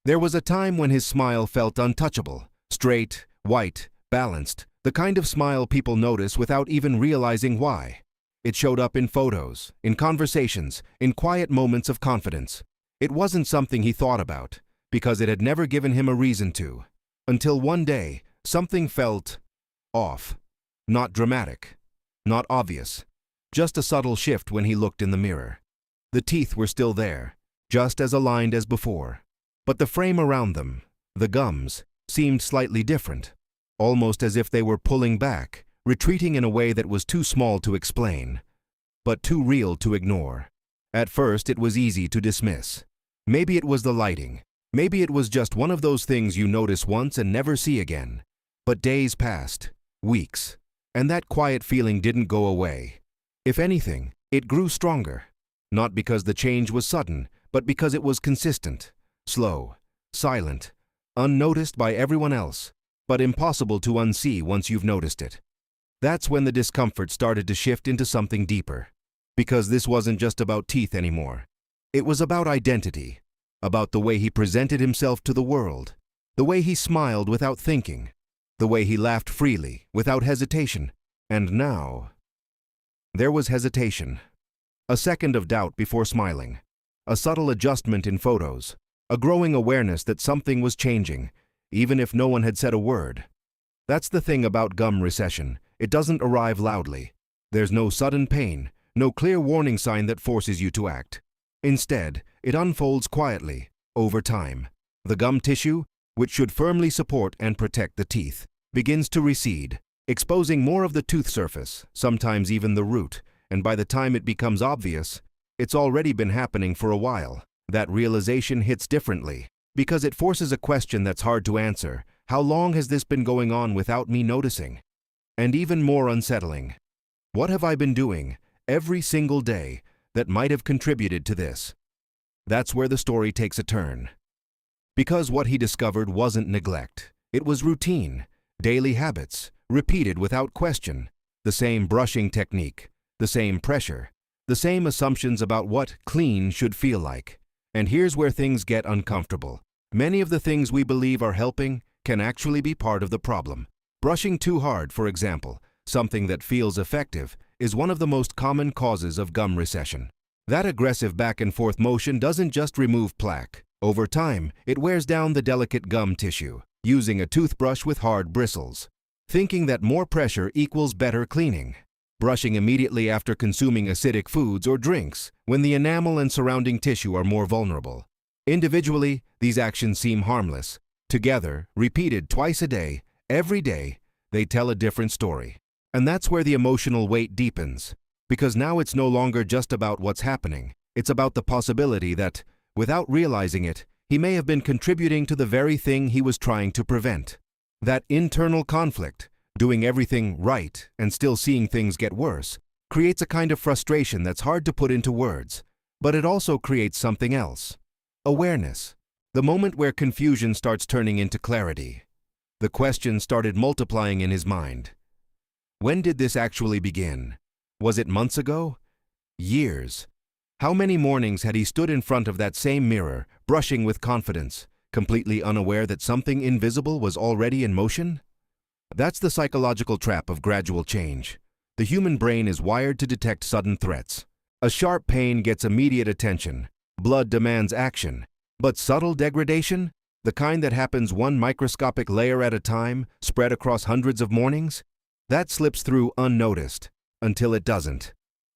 There was a time when his smile felt untouchable, straight, white, balanced, the kind of smile people notice without even realizing why. It showed up in photos, in conversations, in quiet moments of confidence. It wasn't something he thought about, because it had never given him a reason to. Until one day, something felt off. Not dramatic, not obvious, just a subtle shift when he looked in the mirror. The teeth were still there, just as aligned as before. But the frame around them, the gums, seemed slightly different, almost as if they were pulling back, retreating in a way that was too small to explain, but too real to ignore. At first, it was easy to dismiss. Maybe it was the lighting. Maybe it was just one of those things you notice once and never see again. But days passed, weeks, and that quiet feeling didn't go away. If anything, it grew stronger. Not because the change was sudden, but because it was consistent, slow, silent, unnoticed by everyone else, but impossible to unsee once you've noticed it. That's when the discomfort started to shift into something deeper. Because this wasn't just about teeth anymore. It was about identity, about the way he presented himself to the world, the way he smiled without thinking, the way he laughed freely, without hesitation. And now, there was hesitation. A second of doubt before smiling, a subtle adjustment in photos, a growing awareness that something was changing, even if no one had said a word. That's the thing about gum recession. It doesn't arrive loudly. There's no sudden pain, no clear warning sign that forces you to act. Instead, it unfolds quietly, over time. The gum tissue, which should firmly support and protect the teeth, begins to recede, exposing more of the tooth surface, sometimes even the root, and by the time it becomes obvious, it's already been happening for a while. That realization hits differently, because it forces a question that's hard to answer. How long has this been going on without me noticing? And even more unsettling, what have I been doing every single day that might have contributed to this? That's where the story takes a turn. Because what he discovered wasn't neglect. It was routine, daily habits, repeated without question. The same brushing technique, the same pressure, the same assumptions about what clean should feel like. And here's where things get uncomfortable. Many of the things we believe are helping can actually be part of the problem. Brushing too hard, for example, something that feels effective, is one of the most common causes of gum recession. That aggressive back-and-forth motion doesn't just remove plaque. Over time, it wears down the delicate gum tissue, using a toothbrush with hard bristles, thinking that more pressure equals better cleaning. Brushing immediately after consuming acidic foods or drinks, when the enamel and surrounding tissue are more vulnerable. Individually, these actions seem harmless. Together, repeated twice a day, every day, they tell a different story. And that's where the emotional weight deepens. Because now it's no longer just about what's happening. It's about the possibility that, without realizing it, he may have been contributing to the very thing he was trying to prevent. That internal conflict, doing everything right and still seeing things get worse, creates a kind of frustration that's hard to put into words. But it also creates something else. Awareness. The moment where confusion starts turning into clarity. The question started multiplying in his mind. When did this actually begin? Was it months ago? Years? How many mornings had he stood in front of that same mirror, brushing with confidence, completely unaware that something invisible was already in motion? That's the psychological trap of gradual change. The human brain is wired to detect sudden threats. A sharp pain gets immediate attention. Blood demands action. But subtle degradation, the kind that happens one microscopic layer at a time, spread across hundreds of mornings, that slips through unnoticed, until it doesn't.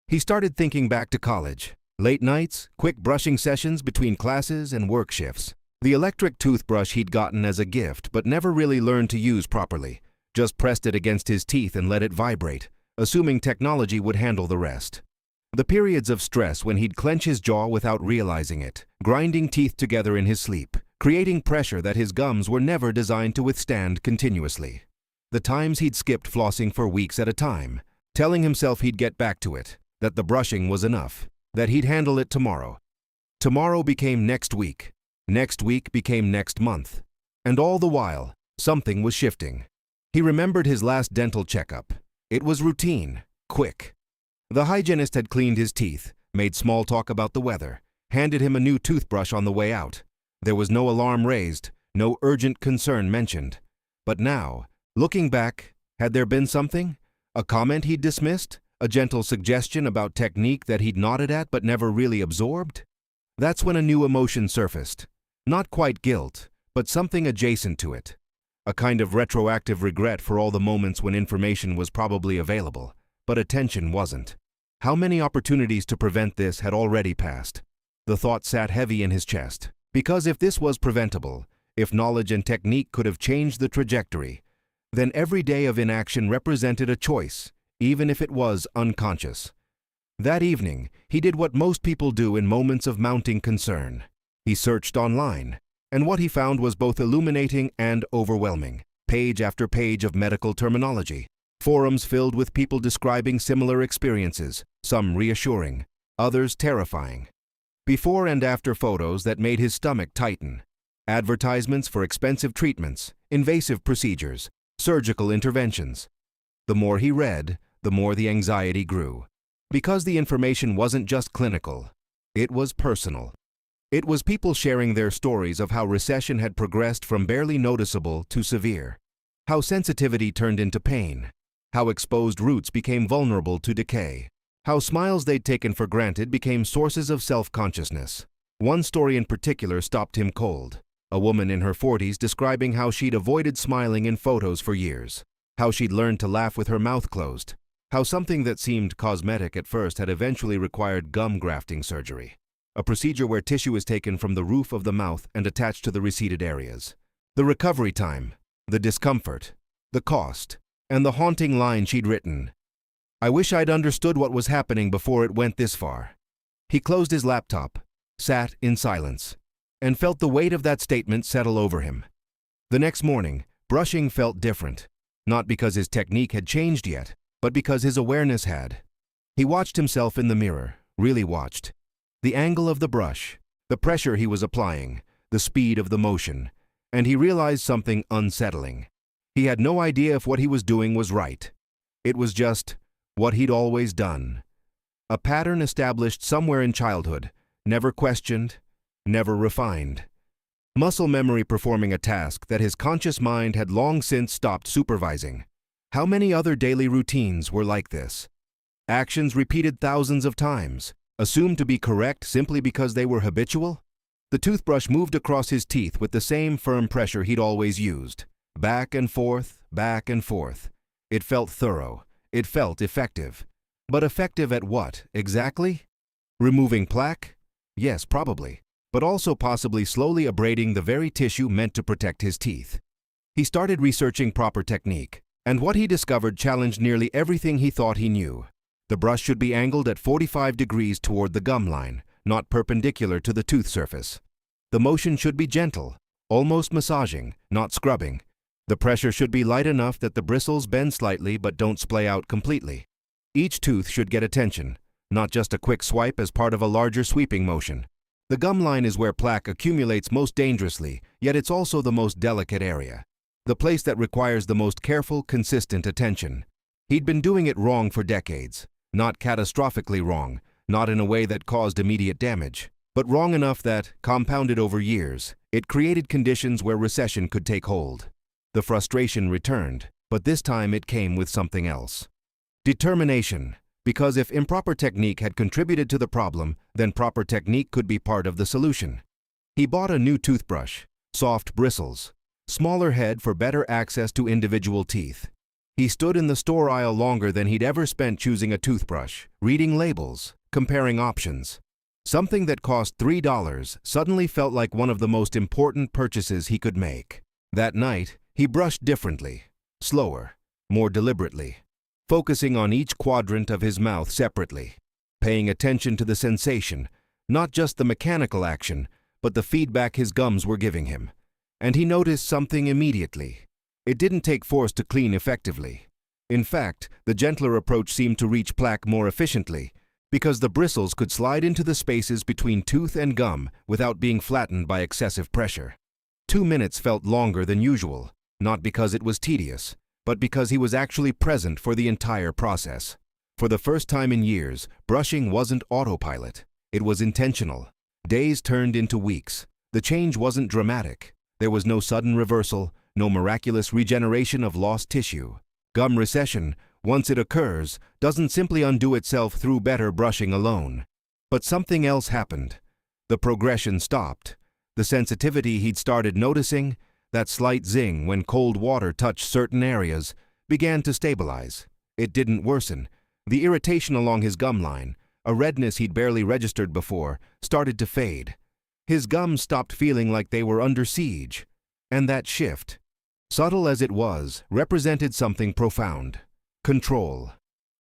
He started thinking back to college. Late nights, quick brushing sessions between classes and work shifts. The electric toothbrush he'd gotten as a gift but never really learned to use properly. Just pressed it against his teeth and let it vibrate, assuming technology would handle the rest. The periods of stress when he'd clench his jaw without realizing it, grinding teeth together in his sleep, creating pressure that his gums were never designed to withstand continuously. The times he'd skipped flossing for weeks at a time, telling himself he'd get back to it, that the brushing was enough, that he'd handle it tomorrow. Tomorrow became next week. Next week became next month. And all the while, something was shifting. He remembered his last dental checkup. It was routine, quick. The hygienist had cleaned his teeth, made small talk about the weather, handed him a new toothbrush on the way out. There was no alarm raised, no urgent concern mentioned. But now, looking back, had there been something? A comment he'd dismissed? A gentle suggestion about technique that he'd nodded at but never really absorbed? That's when a new emotion surfaced. Not quite guilt, but something adjacent to it. A kind of retroactive regret for all the moments when information was probably available, but attention wasn't. How many opportunities to prevent this had already passed? The thought sat heavy in his chest. Because if this was preventable, if knowledge and technique could have changed the trajectory, then every day of inaction represented a choice, even if it was unconscious. That evening, he did what most people do in moments of mounting concern. He searched online, and what he found was both illuminating and overwhelming. Page after page of medical terminology, forums filled with people describing similar experiences, some reassuring, others terrifying. Before and after photos that made his stomach tighten. Advertisements for expensive treatments, invasive procedures, surgical interventions. The more he read, the more the anxiety grew. Because the information wasn't just clinical, it was personal. It was people sharing their stories of how recession had progressed from barely noticeable to severe, how sensitivity turned into pain, how exposed roots became vulnerable to decay, how smiles they'd taken for granted became sources of self-consciousness. One story in particular stopped him cold. A woman in her 40s describing how she'd avoided smiling in photos for years, how she'd learned to laugh with her mouth closed, how something that seemed cosmetic at first had eventually required gum grafting surgery. A procedure where tissue is taken from the roof of the mouth and attached to the receded areas. The recovery time, the discomfort, the cost, and the haunting line she'd written. "I wish I'd understood what was happening before it went this far." He closed his laptop, sat in silence, and felt the weight of that statement settle over him. The next morning, brushing felt different, not because his technique had changed yet, but because his awareness had. He watched himself in the mirror, really watched. The angle of the brush, the pressure he was applying, the speed of the motion, and he realized something unsettling. He had no idea if what he was doing was right. It was just what he'd always done. A pattern established somewhere in childhood, never questioned, never refined. Muscle memory performing a task that his conscious mind had long since stopped supervising. How many other daily routines were like this? Actions repeated thousands of times, assumed to be correct simply because they were habitual? The toothbrush moved across his teeth with the same firm pressure he'd always used. Back and forth, back and forth. It felt thorough. It felt effective. But effective at what, exactly? Removing plaque? Yes, probably. But also possibly slowly abrading the very tissue meant to protect his teeth. He started researching proper technique, and what he discovered challenged nearly everything he thought he knew. The brush should be angled at 45 degrees toward the gum line, not perpendicular to the tooth surface. The motion should be gentle, almost massaging, not scrubbing. The pressure should be light enough that the bristles bend slightly but don't splay out completely. Each tooth should get attention, not just a quick swipe as part of a larger sweeping motion. The gum line is where plaque accumulates most dangerously, yet it's also the most delicate area. The place that requires the most careful, consistent attention. He'd been doing it wrong for decades. Not catastrophically wrong, not in a way that caused immediate damage, but wrong enough that, compounded over years, it created conditions where recession could take hold. The frustration returned, but this time it came with something else. Determination. Because if improper technique had contributed to the problem, then proper technique could be part of the solution. He bought a new toothbrush, soft bristles, smaller head for better access to individual teeth. He stood in the store aisle longer than he'd ever spent choosing a toothbrush, reading labels, comparing options. Something that cost $3 suddenly felt like one of the most important purchases he could make. That night, he brushed differently, slower, more deliberately, focusing on each quadrant of his mouth separately, paying attention to the sensation, not just the mechanical action, but the feedback his gums were giving him. And he noticed something immediately. It didn't take force to clean effectively. In fact, the gentler approach seemed to reach plaque more efficiently, because the bristles could slide into the spaces between tooth and gum without being flattened by excessive pressure. 2 minutes felt longer than usual, not because it was tedious, but because he was actually present for the entire process. For the first time in years, brushing wasn't autopilot. It was intentional. Days turned into weeks, The change wasn't dramatic. There was no sudden reversal, no miraculous regeneration of lost tissue. Gum recession, once it occurs, doesn't simply undo itself through better brushing alone. But something else happened. The progression stopped. The sensitivity he'd started noticing, that slight zing when cold water touched certain areas, began to stabilize. It didn't worsen. The irritation along his gum line, a redness he'd barely registered before, started to fade. His gums stopped feeling like they were under siege. And that shift, subtle as it was, represented something profound. Control.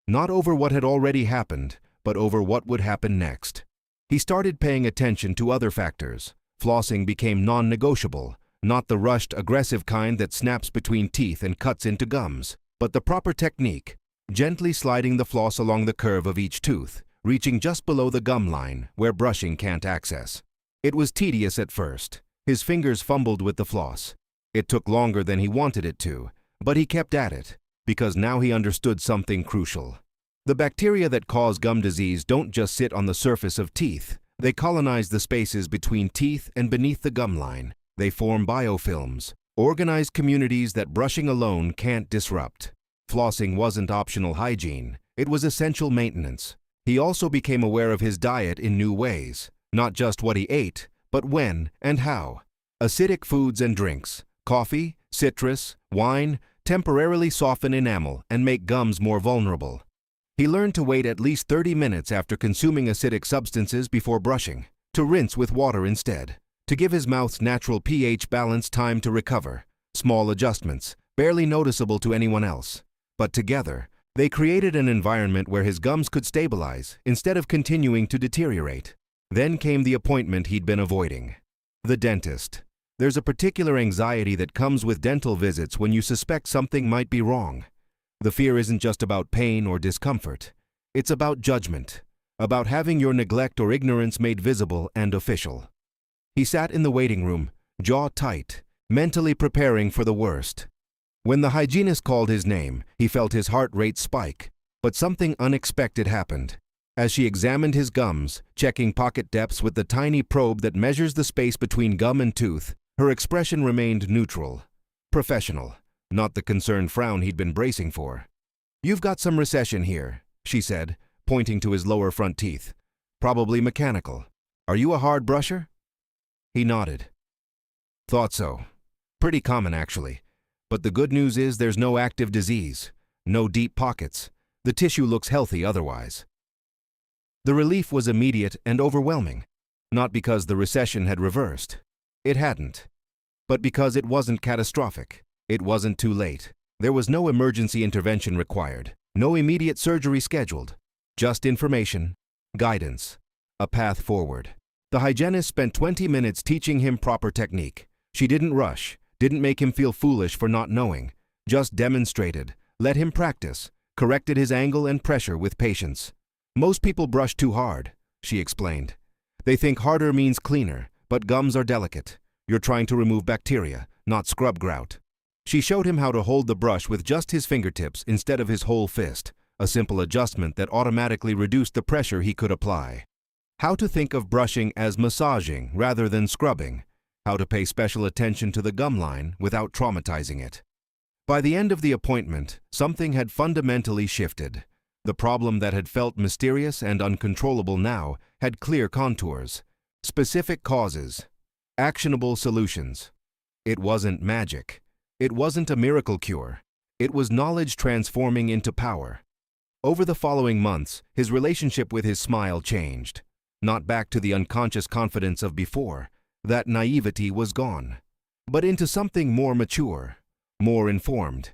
Not over what had already happened, but over what would happen next. He started paying attention to other factors. Flossing became non-negotiable, not the rushed, aggressive kind that snaps between teeth and cuts into gums, but the proper technique, gently sliding the floss along the curve of each tooth, reaching just below the gum line where brushing can't access. It was tedious at first. His fingers fumbled with the floss. It took longer than he wanted it to, but he kept at it, because now he understood something crucial. The bacteria that cause gum disease don't just sit on the surface of teeth. They colonize the spaces between teeth and beneath the gum line. They form biofilms, organized communities that brushing alone can't disrupt. Flossing wasn't optional hygiene. It was essential maintenance. He also became aware of his diet in new ways. Not just what he ate, but when and how. Acidic foods and drinks, coffee, citrus, wine, temporarily soften enamel and make gums more vulnerable. He learned to wait at least 30 minutes after consuming acidic substances before brushing, to rinse with water instead, to give his mouth's natural pH balance time to recover. Small adjustments, barely noticeable to anyone else. But together, they created an environment where his gums could stabilize instead of continuing to deteriorate. Then came the appointment he'd been avoiding. The dentist. There's a particular anxiety that comes with dental visits when you suspect something might be wrong. The fear isn't just about pain or discomfort. It's about judgment, about having your neglect or ignorance made visible and official. He sat in the waiting room, jaw tight, mentally preparing for the worst. When the hygienist called his name, he felt his heart rate spike. But something unexpected happened. As she examined his gums, checking pocket depths with the tiny probe that measures the space between gum and tooth, her expression remained neutral, professional, not the concerned frown he'd been bracing for. "You've got some recession here," she said, pointing to his lower front teeth. "Probably mechanical. Are you a hard brusher?" He nodded. "Thought so. Pretty common, actually. But the good news is there's no active disease, no deep pockets. The tissue looks healthy otherwise." The relief was immediate and overwhelming, not because the recession had reversed. It hadn't. But because it wasn't catastrophic. It wasn't too late. There was no emergency intervention required, no immediate surgery scheduled. Just information, guidance, a path forward. The hygienist spent 20 minutes teaching him proper technique. She didn't rush, didn't make him feel foolish for not knowing, just demonstrated, let him practice, corrected his angle and pressure with patience. "Most people brush too hard," she explained. "They think harder means cleaner, but gums are delicate. You're trying to remove bacteria, not scrub grout." She showed him how to hold the brush with just his fingertips instead of his whole fist, a simple adjustment that automatically reduced the pressure he could apply. How to think of brushing as massaging rather than scrubbing. How to pay special attention to the gum line without traumatizing it. By the end of the appointment, something had fundamentally shifted. The problem that had felt mysterious and uncontrollable now had clear contours, specific causes, actionable solutions. It wasn't magic. It wasn't a miracle cure. It was knowledge transforming into power. Over the following months, his relationship with his smile changed. Not back to the unconscious confidence of before. That naivety was gone. But into something more mature, more informed.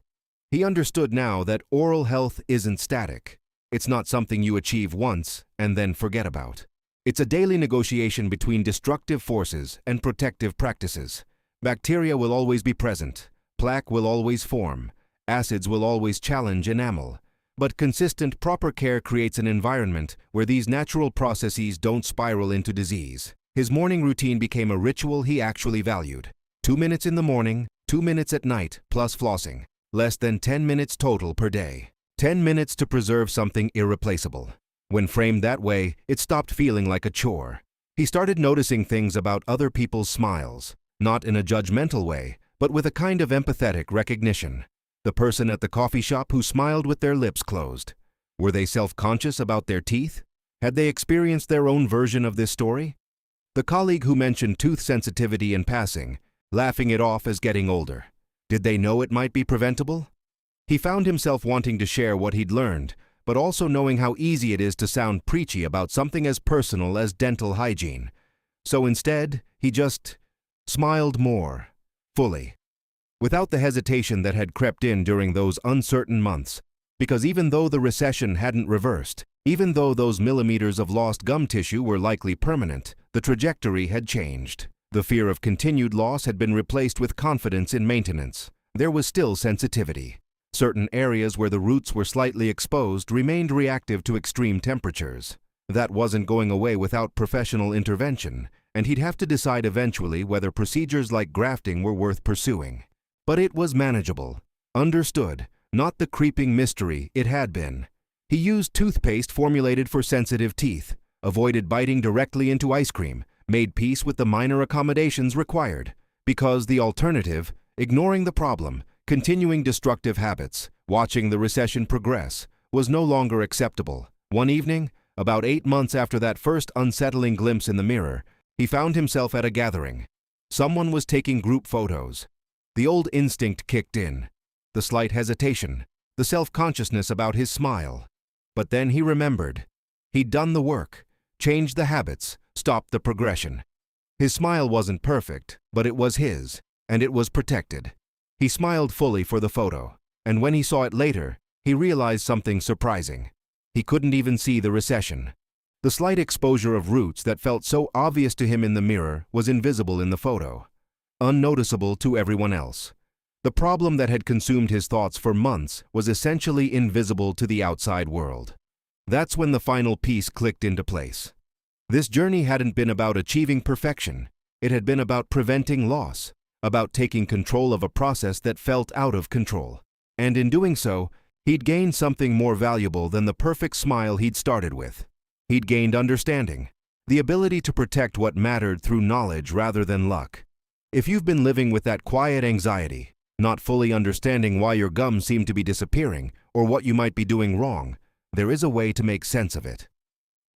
He understood now that oral health isn't static. It's not something you achieve once and then forget about. It's a daily negotiation between destructive forces and protective practices. Bacteria will always be present. Plaque will always form. Acids will always challenge enamel. But consistent, proper care creates an environment where these natural processes don't spiral into disease. His morning routine became a ritual he actually valued. 2 minutes in the morning, 2 minutes at night, plus flossing. Less than 10 minutes total per day. 10 minutes to preserve something irreplaceable. When framed that way, it stopped feeling like a chore. He started noticing things about other people's smiles, not in a judgmental way, but with a kind of empathetic recognition. The person at the coffee shop who smiled with their lips closed. Were they self-conscious about their teeth? Had they experienced their own version of this story? The colleague who mentioned tooth sensitivity in passing, laughing it off as getting older. Did they know it might be preventable? He found himself wanting to share what he'd learned, but also knowing how easy it is to sound preachy about something as personal as dental hygiene. So instead, he just smiled more, fully, without the hesitation that had crept in during those uncertain months, because even though the recession hadn't reversed, even though those millimeters of lost gum tissue were likely permanent, the trajectory had changed. The fear of continued loss had been replaced with confidence in maintenance. There was still sensitivity. Certain areas where the roots were slightly exposed remained reactive to extreme temperatures. That wasn't going away without professional intervention, and he'd have to decide eventually whether procedures like grafting were worth pursuing. But it was manageable, understood, not the creeping mystery it had been. He used toothpaste formulated for sensitive teeth, avoided biting directly into ice cream, made peace with the minor accommodations required, because the alternative, ignoring the problem, continuing destructive habits, watching the recession progress, was no longer acceptable. One evening, about 8 months after that first unsettling glimpse in the mirror, he found himself at a gathering. Someone was taking group photos. The old instinct kicked in, the slight hesitation, the self-consciousness about his smile. But then he remembered. He'd done the work, changed the habits, stopped the progression. His smile wasn't perfect, but it was his, and it was protected. He smiled fully for the photo, and when he saw it later, he realized something surprising. He couldn't even see the recession. The slight exposure of roots that felt so obvious to him in the mirror was invisible in the photo, unnoticeable to everyone else. The problem that had consumed his thoughts for months was essentially invisible to the outside world. That's when the final piece clicked into place. This journey hadn't been about achieving perfection. It had been about preventing loss, about taking control of a process that felt out of control. And in doing so, he'd gained something more valuable than the perfect smile he'd started with. He'd gained understanding, the ability to protect what mattered through knowledge rather than luck. If you've been living with that quiet anxiety, not fully understanding why your gums seem to be disappearing or what you might be doing wrong, there is a way to make sense of it.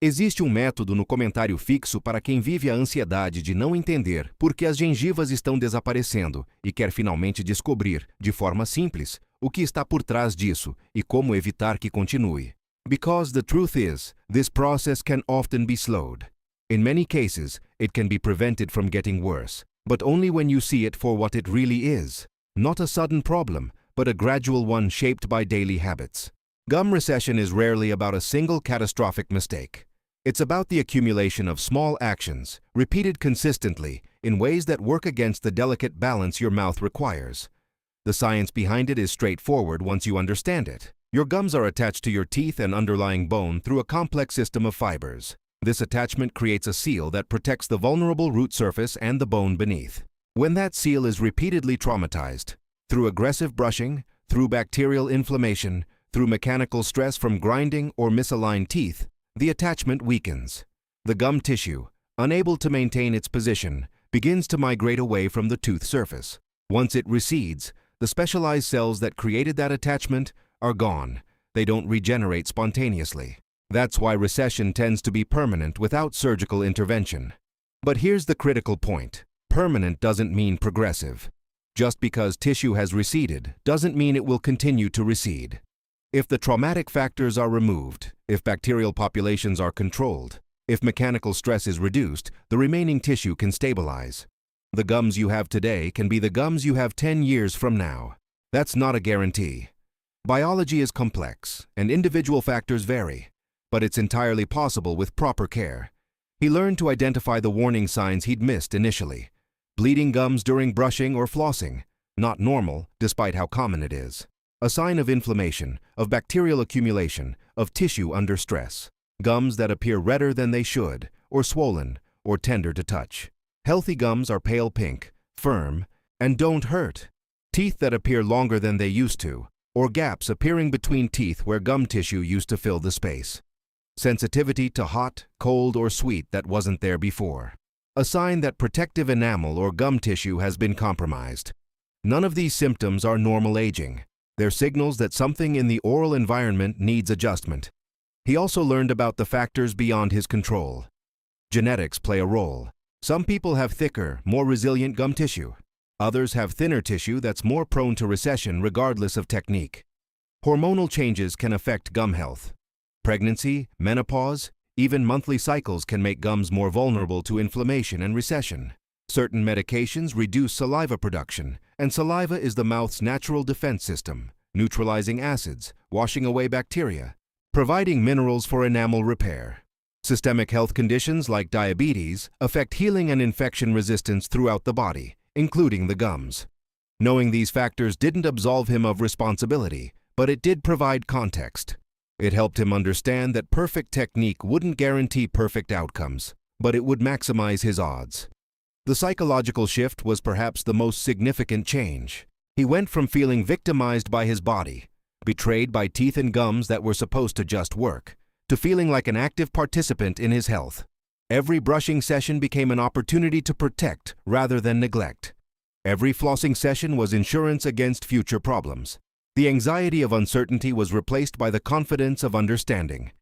Existe método no comentário fixo para quem vive a ansiedade de não entender por que as gengivas estão desaparecendo e quer finalmente descobrir, de forma simples, o que está por trás disso e como evitar que continue. Because the truth is, this process can often be slowed. In many cases, it can be prevented from getting worse, but only when you see it for what it really is. Not a sudden problem, but a gradual one shaped by daily habits. Gum recession is rarely about a single catastrophic mistake. It's about the accumulation of small actions, repeated consistently, in ways that work against the delicate balance your mouth requires. The science behind it is straightforward once you understand it. Your gums are attached to your teeth and underlying bone through a complex system of fibers. This attachment creates a seal that protects the vulnerable root surface and the bone beneath. When that seal is repeatedly traumatized, through aggressive brushing, through bacterial inflammation, through mechanical stress from grinding or misaligned teeth, the attachment weakens. The gum tissue, unable to maintain its position, begins to migrate away from the tooth surface. Once it recedes, the specialized cells that created that attachment are gone. They don't regenerate spontaneously. That's why recession tends to be permanent without surgical intervention. But here's the critical point. Permanent doesn't mean progressive. Just because tissue has receded doesn't mean it will continue to recede. If the traumatic factors are removed, if bacterial populations are controlled, if mechanical stress is reduced, the remaining tissue can stabilize. The gums you have today can be the gums you have 10 years from now. That's not a guarantee. Biology is complex, and individual factors vary, but it's entirely possible with proper care. He learned to identify the warning signs he'd missed initially. Bleeding gums during brushing or flossing, not normal, despite how common it is. A sign of inflammation, of bacterial accumulation, of tissue under stress. Gums that appear redder than they should, or swollen, or tender to touch. Healthy gums are pale pink, firm, and don't hurt. Teeth that appear longer than they used to, or gaps appearing between teeth where gum tissue used to fill the space. sensitivity to hot, cold, or sweet that wasn't there before. A sign that protective enamel or gum tissue has been compromised. None of these symptoms are normal aging. They're signals that something in the oral environment needs adjustment. He also learned about the factors beyond his control. Genetics play a role. Some people have thicker, more resilient gum tissue. Others have thinner tissue that's more prone to recession regardless of technique. Hormonal changes can affect gum health. Pregnancy, menopause, even monthly cycles can make gums more vulnerable to inflammation and recession. Certain medications reduce saliva production, and saliva is the mouth's natural defense system, neutralizing acids, washing away bacteria, providing minerals for enamel repair. Systemic health conditions like diabetes affect healing and infection resistance throughout the body, including the gums. Knowing these factors didn't absolve him of responsibility, but it did provide context. It helped him understand that perfect technique wouldn't guarantee perfect outcomes, but it would maximize his odds. The psychological shift was perhaps the most significant change. He went from feeling victimized by his body, betrayed by teeth and gums that were supposed to just work, to feeling like an active participant in his health. Every brushing session became an opportunity to protect rather than neglect. Every flossing session was insurance against future problems. The anxiety of uncertainty was replaced by the confidence of understanding.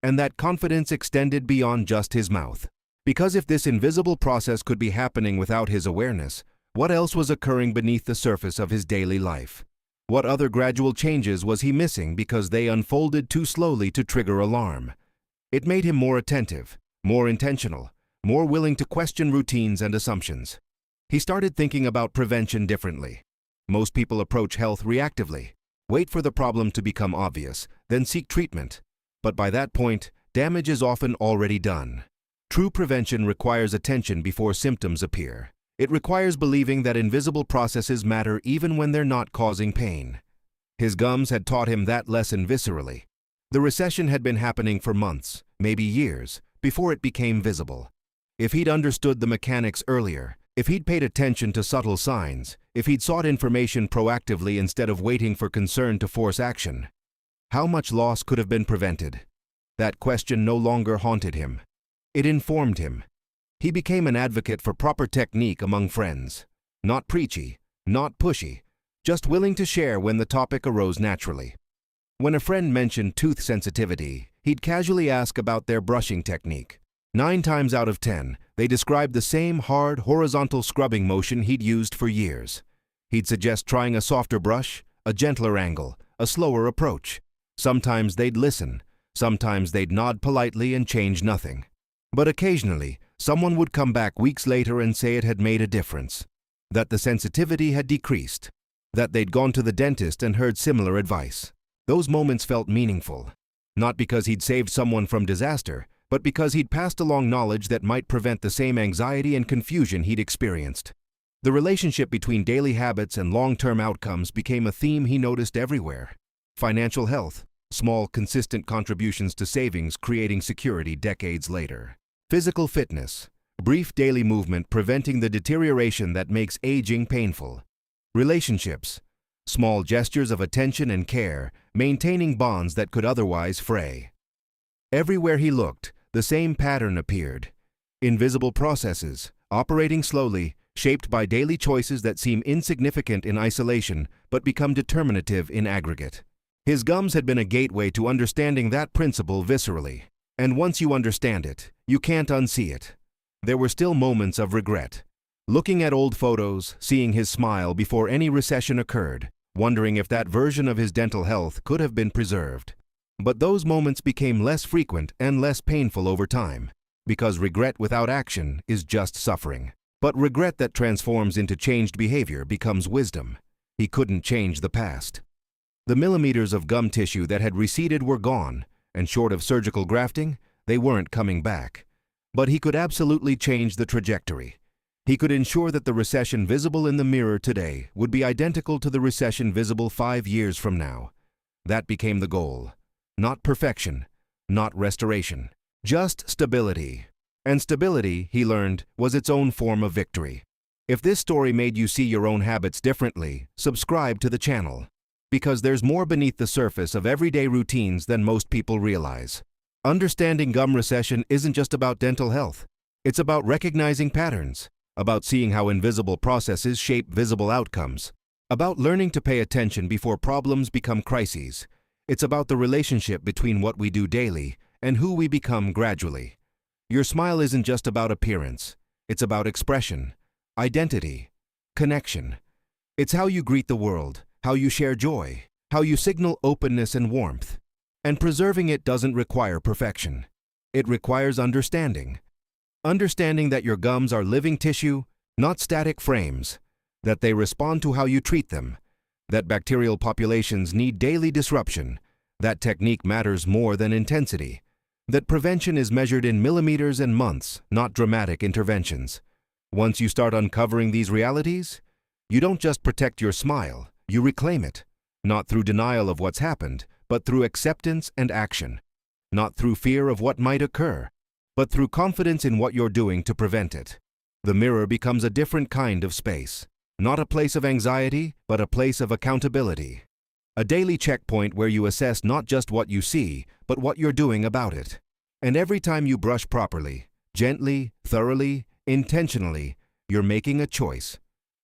And that confidence extended beyond just his mouth. Because if this invisible process could be happening without his awareness, what else was occurring beneath the surface of his daily life? What other gradual changes was he missing because they unfolded too slowly to trigger alarm? It made him more attentive, more intentional, more willing to question routines and assumptions. He started thinking about prevention differently. Most people approach health reactively, wait for the problem to become obvious, then seek treatment. But by that point, damage is often already done. True prevention requires attention before symptoms appear. It requires believing that invisible processes matter even when they're not causing pain. His gums had taught him that lesson viscerally. The recession had been happening for months, maybe years, before it became visible. If he'd understood the mechanics earlier, if he'd paid attention to subtle signs, if he'd sought information proactively instead of waiting for concern to force action, how much loss could have been prevented? That question no longer haunted him. It informed him. He became an advocate for proper technique among friends. Not preachy, not pushy, just willing to share when the topic arose naturally. When a friend mentioned tooth sensitivity, he'd casually ask about their brushing technique. 9 times out of 10, they described the same hard, horizontal scrubbing motion he'd used for years. He'd suggest trying a softer brush, a gentler angle, a slower approach. Sometimes they'd listen, sometimes they'd nod politely and change nothing. But occasionally, someone would come back weeks later and say it had made a difference, that the sensitivity had decreased, that they'd gone to the dentist and heard similar advice. Those moments felt meaningful, not because he'd saved someone from disaster, but because he'd passed along knowledge that might prevent the same anxiety and confusion he'd experienced. The relationship between daily habits and long-term outcomes became a theme he noticed everywhere. Financial health, small, consistent contributions to savings creating security decades later. Physical fitness, brief daily movement preventing the deterioration that makes aging painful. Relationships, small gestures of attention and care, maintaining bonds that could otherwise fray. Everywhere he looked, the same pattern appeared. Invisible processes, operating slowly, shaped by daily choices that seem insignificant in isolation but become determinative in aggregate. His gums had been a gateway to understanding that principle viscerally. And once you understand it, you can't unsee it. There were still moments of regret. Looking at old photos, seeing his smile before any recession occurred, wondering if that version of his dental health could have been preserved. But those moments became less frequent and less painful over time, because regret without action is just suffering. But regret that transforms into changed behavior becomes wisdom. He couldn't change the past. The millimeters of gum tissue that had receded were gone, and short of surgical grafting, they weren't coming back. But he could absolutely change the trajectory. He could ensure that the recession visible in the mirror today would be identical to the recession visible 5 years from now. That became the goal. Not perfection, not restoration, just stability. And stability, he learned, was its own form of victory. If this story made you see your own habits differently, subscribe to the channel. Because there's more beneath the surface of everyday routines than most people realize. Understanding gum recession isn't just about dental health. It's about recognizing patterns, about seeing how invisible processes shape visible outcomes, about learning to pay attention before problems become crises. It's about the relationship between what we do daily and who we become gradually. Your smile isn't just about appearance. It's about expression, identity, connection. It's how you greet the world, how you share joy, how you signal openness and warmth. And preserving it doesn't require perfection. It requires understanding. Understanding that your gums are living tissue, not static frames, that they respond to how you treat them, that bacterial populations need daily disruption, that technique matters more than intensity, that prevention is measured in millimeters and months, not dramatic interventions. Once you start uncovering these realities, you don't just protect your smile, you reclaim it, not through denial of what's happened, but through acceptance and action, not through fear of what might occur, but through confidence in what you're doing to prevent it. The mirror becomes a different kind of space, not a place of anxiety, but a place of accountability. A daily checkpoint where you assess not just what you see, but what you're doing about it. And every time you brush properly, gently, thoroughly, intentionally, you're making a choice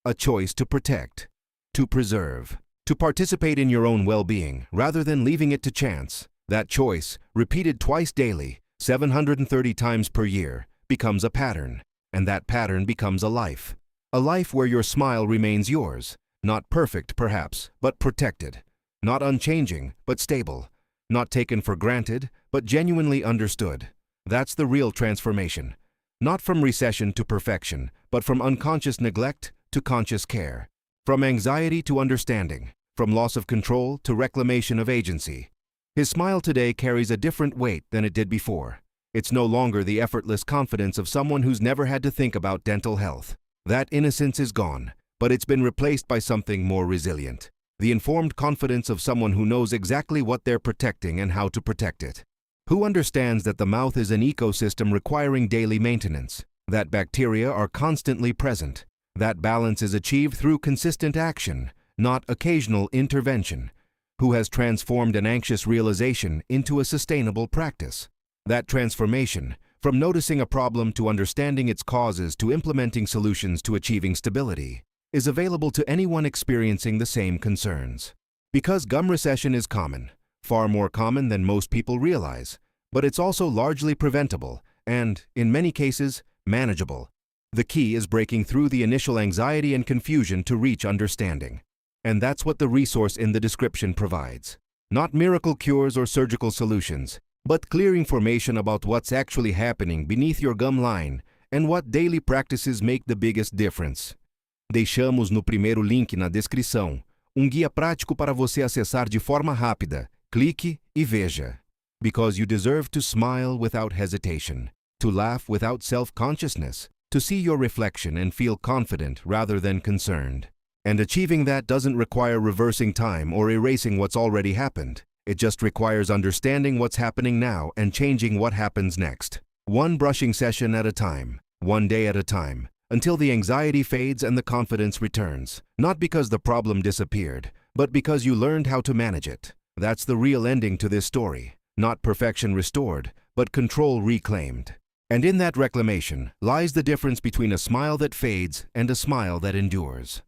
to protect, to preserve, to participate in your own well-being rather than leaving it to chance. That choice, repeated twice daily, 730 times per year, becomes a pattern, and that pattern becomes a life. A life where your smile remains yours, not perfect perhaps, but protected, not unchanging, but stable, not taken for granted, but genuinely understood. That's the real transformation, not from recession to perfection, but from unconscious neglect to conscious care, from anxiety to understanding, from loss of control to reclamation of agency. His smile today carries a different weight than it did before. It's no longer the effortless confidence of someone who's never had to think about dental health. That innocence is gone, but it's been replaced by something more resilient. The informed confidence of someone who knows exactly what they're protecting and how to protect it. Who understands that the mouth is an ecosystem requiring daily maintenance, that bacteria are constantly present, that balance is achieved through consistent action, not occasional intervention. Who has transformed an anxious realization into a sustainable practice. That transformation, from noticing a problem to understanding its causes to implementing solutions to achieving stability, is available to anyone experiencing the same concerns. Because gum recession is common, far more common than most people realize, but it's also largely preventable and, in many cases, manageable. The key is breaking through the initial anxiety and confusion to reach understanding. And that's what the resource in the description provides. Not miracle cures or surgical solutions, but clear information about what's actually happening beneath your gum line and what daily practices make the biggest difference. Deixamos no primeiro link na descrição guia prático para você acessar de forma rápida. Clique e veja. Because you deserve to smile without hesitation, to laugh without self-consciousness, to see your reflection and feel confident rather than concerned. And achieving that doesn't require reversing time or erasing what's already happened. It just requires understanding what's happening now and changing what happens next. One brushing session at a time, one day at a time, until the anxiety fades and the confidence returns. Not because the problem disappeared, but because you learned how to manage it. That's the real ending to this story. Not perfection restored, but control reclaimed. And in that reclamation lies the difference between a smile that fades and a smile that endures.